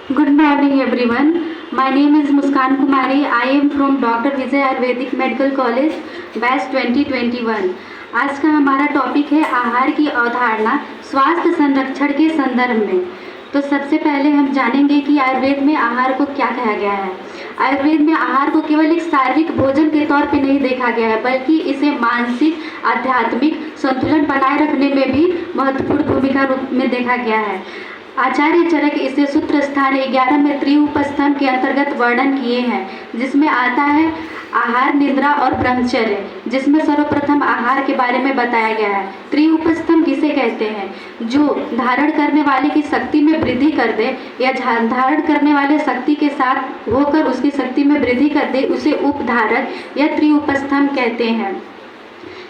Good morning everyone. My name is Muskan Kumari. I am from Dr. Vijay Ayurvedic Medical College, batch 2021। आज का हमारा topic है आहार की अवधारणा स्वास्थ्य संरक्षण के संदर्भ में। तो सबसे पहले हम जानेंगे कि आयुर्वेद में आहार को क्या कहा गया है। आयुर्वेद में आहार को केवल एक शारीरिक भोजन के तौर पे नहीं देखा गया है, बल्कि इसे मानसिक आध्यात्मिक संतुलन बनाए रखने में भी महत्वपूर्ण भूमिका रूप में देखा गया है। आचार्य चरक इसे सूत्र स्थान 11 में त्रिउपस्थम के अंतर्गत वर्णन किए हैं, जिसमें आता है आहार, निद्रा और ब्रह्मचर्य, जिसमें सर्वप्रथम आहार के बारे में बताया गया है। त्रिउपस्थम किसे कहते हैं? जो धारण करने वाले की शक्ति में वृद्धि कर दे या धारण करने वाले शक्ति के साथ होकर उसकी शक्ति में वृद्धि कर दे, उसे उपधारक या त्रिउपस्थम कहते हैं।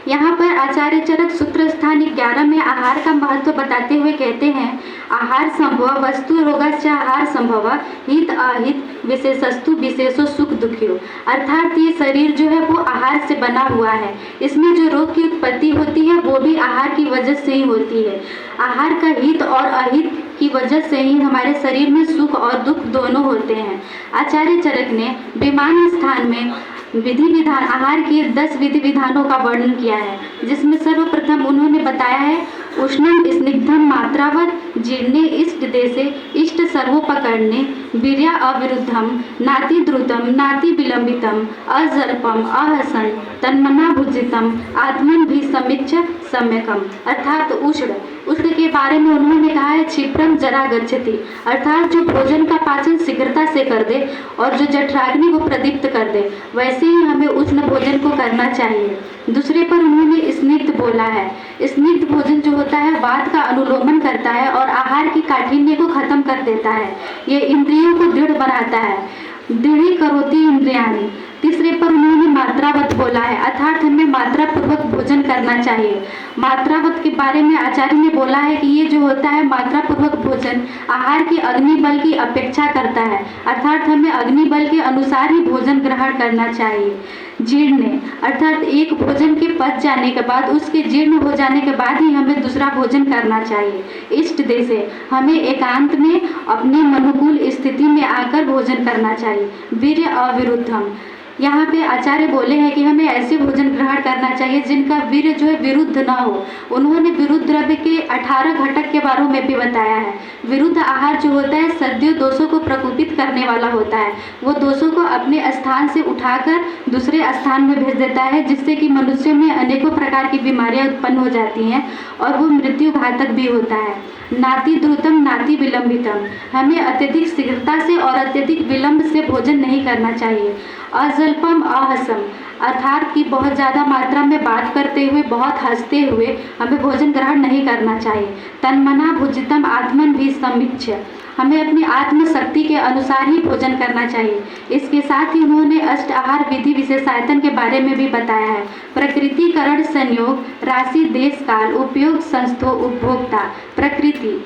यहाँ पर आचार्य चरक सूत्र स्थान 11 में आहार का महत्व बताते हुए कहते हैं, आहार संभव वस्तु रोगस्य आहार संभव हित अहित विशेषस्तु विशेषो सुख दुखियो। अर्थात ये शरीर जो है वो आहार से बना हुआ है। इसमें जो रोग की उत्पत्ति होती है वो भी आहार की वजह से ही होती है। आहार का हित और अहित की वजह से ही हमारे शरीर में सुख और दुख दोनों होते हैं। आचार्य चरक ने विमान स्थान में विधि विधान आहार के 10 विधि विधानों का वर्णन किया है, जिसमें सर्वप्रथम उन्होंने बताया है उष्णम स्निग्धम मात्रावत जीर्णे इष्ट देशे इष्ट सर्वोपकरणे वीर्या अविरुद्धम नाति द्रुतम नाति विलंबितम अजल्पम अहसन तन्मना भुजितम आत्मन भी समीक्ष सम्यकम। अर्थात उष्ण के बारे में उन्होंने कहा है क्षिप्रम जरा गच्छति, अर्थात जो भोजन का पाचन शीघ्रता से कर दे और जो जठराग्नि को प्रदीप्त कर दे, वैसे ही हमें उष्ण भोजन को करना चाहिए। दूसरे पर उन्होंने स्निग्ध बोला है। स्निग्ध भोजन जो होता है वात का अनुलोमन करता है और आहार की काठिन्य को खत्म कर देता है। ये इंद्रियों को दृढ़ बनाता है। दृढ़ी करोति इंद्रियाणि। तीसरे पर उन्होंने मात्रावत बोला है, अर्थात हमें मात्रा पूर्वक भोजन करना चाहिए। मात्रावत के बारे में आचार्य ने बोला है कि ये जो होता है मात्रा पूर्वक भोजन आहार के अग्निबल की अपेक्षा करता है, अर्थात हमें अग्निबल के अनुसार ही भोजन ग्रहण करना चाहिए। जीर्ण अर्थात एक भोजन के पच जाने के बाद उसके जीर्ण हो जाने के बाद ही हमें दूसरा भोजन करना चाहिए। इष्ट देशे हमें एकांत में अपने अनुकूल स्थिति में आकर भोजन करना चाहिए। वीर्य अविरुद्धम, यहाँ पे आचार्य बोले हैं कि हमें ऐसे भोजन ग्रहण करना चाहिए जिनका वीर्य जो है विरुद्ध ना हो। उन्होंने विरुद्ध द्रव्य के 18 घटक के बारे में भी बताया है। विरुद्ध आहार जो होता है सद्यो दोषों को प्रकोपित करने वाला होता है। वो दोषों को अपने स्थान से उठाकर दूसरे स्थान में भेज देता है, जिससे कि मनुष्यों में अनेकों प्रकार की बीमारियां उत्पन्न हो जाती हैं और वो मृत्यु घातक भी होता है। नाति द्रुतम नाति विलंबितम, हमें अत्यधिक शीघ्रता से और अत्यधिक विलंब से भोजन नहीं करना चाहिए। अजल्पम अहसम, अर्थात कि बहुत ज़्यादा मात्रा में बात करते हुए बहुत हंसते हुए हमें भोजन ग्रहण नहीं करना चाहिए। तन्मना भुजितम आत्मन भी समीक्ष, हमें अपनी आत्मशक्ति के अनुसार ही भोजन करना चाहिए। इसके साथ ही उन्होंने अष्ट आहार विधि विशेषायतन के बारे में भी बताया है। प्रकृतिकरण संयोग राशि देश काल उपयोग संस्थो उपभोक्ता। प्रकृति,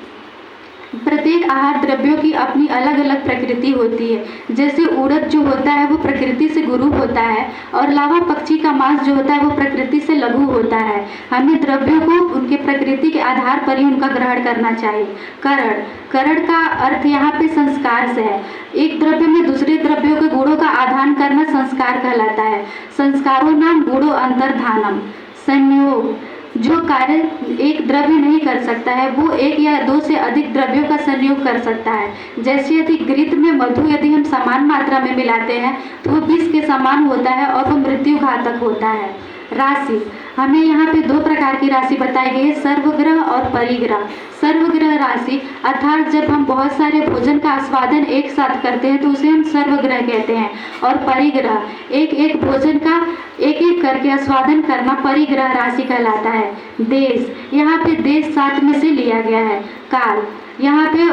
प्रत्येक आहार द्रव्यों की अपनी अलग अलग प्रकृति होती है। जैसे उड़द जो होता है वो प्रकृति से गुरु होता है और लावा पक्षी का मांस जो होता है वो प्रकृति से लघु होता है। हमें द्रव्यों को उनके प्रकृति के आधार पर ही उनका ग्रहण करना चाहिए। करण, करण का अर्थ यहाँ पे संस्कार से है। एक द्रव्य में दूसरे द्रव्यों के गुणों का आदान करना संस्कार कहलाता है। संस्कारों नाम गुणों अंतर्धानम। संयोग, जो कार्य एक द्रव्य नहीं कर सकता है वो एक या दो से अधिक द्रव्यों का संयोग कर सकता है। जैसे यदि घृत में मधु यदि हम समान मात्रा में मिलाते हैं तो वो विष के समान होता है और वो मृत्यु घातक होता है। राशि, हमें यहाँ पे 2 प्रकार की राशि बताई गई है, सर्वग्रह और परिग्रह। सर्वग्रह राशि अर्थात जब हम बहुत सारे भोजन का आस्वादन एक साथ करते हैं तो उसे हम सर्वग्रह कहते हैं। और परिग्रह, एक एक भोजन का एक एक करके आस्वादन करना परिग्रह राशि कहलाता है। देश, यहाँ पे देश साथ में से लिया गया है। काल, यहाँ पे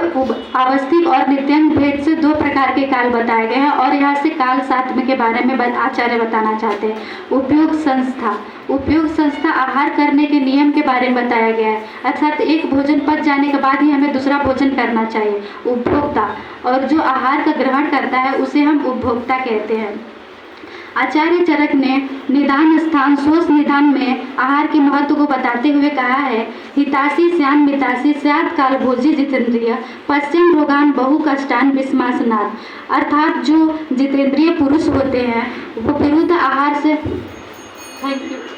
अवस्थिक और नित्यंग भेद से 2 प्रकार के काल बताए गए हैं और यहाँ से काल सात्म के बारे में आचार्य बताना चाहते हैं। उपयोग संस्था, उपयोग संस्था आहार करने के नियम के बारे में बताया गया है, अर्थात एक भोजन पच जाने के बाद ही हमें दूसरा भोजन करना चाहिए। उपभोक्ता, और जो आहार का ग्रहण करता है उसे हम उपभोक्ता कहते हैं। आचार्य चरक ने निदान स्थान शोष निदान में आहार के महत्व को बताते हुए कहा है, हितासी श्याम मितासी स्यात् काल भोजी जितेंद्रिय पश्चिम रोगान बहु कष्टान विस्मासनात्। अर्थात जो जितेंद्रिय पुरुष होते हैं वो विरुद्ध आहार से। Thank you.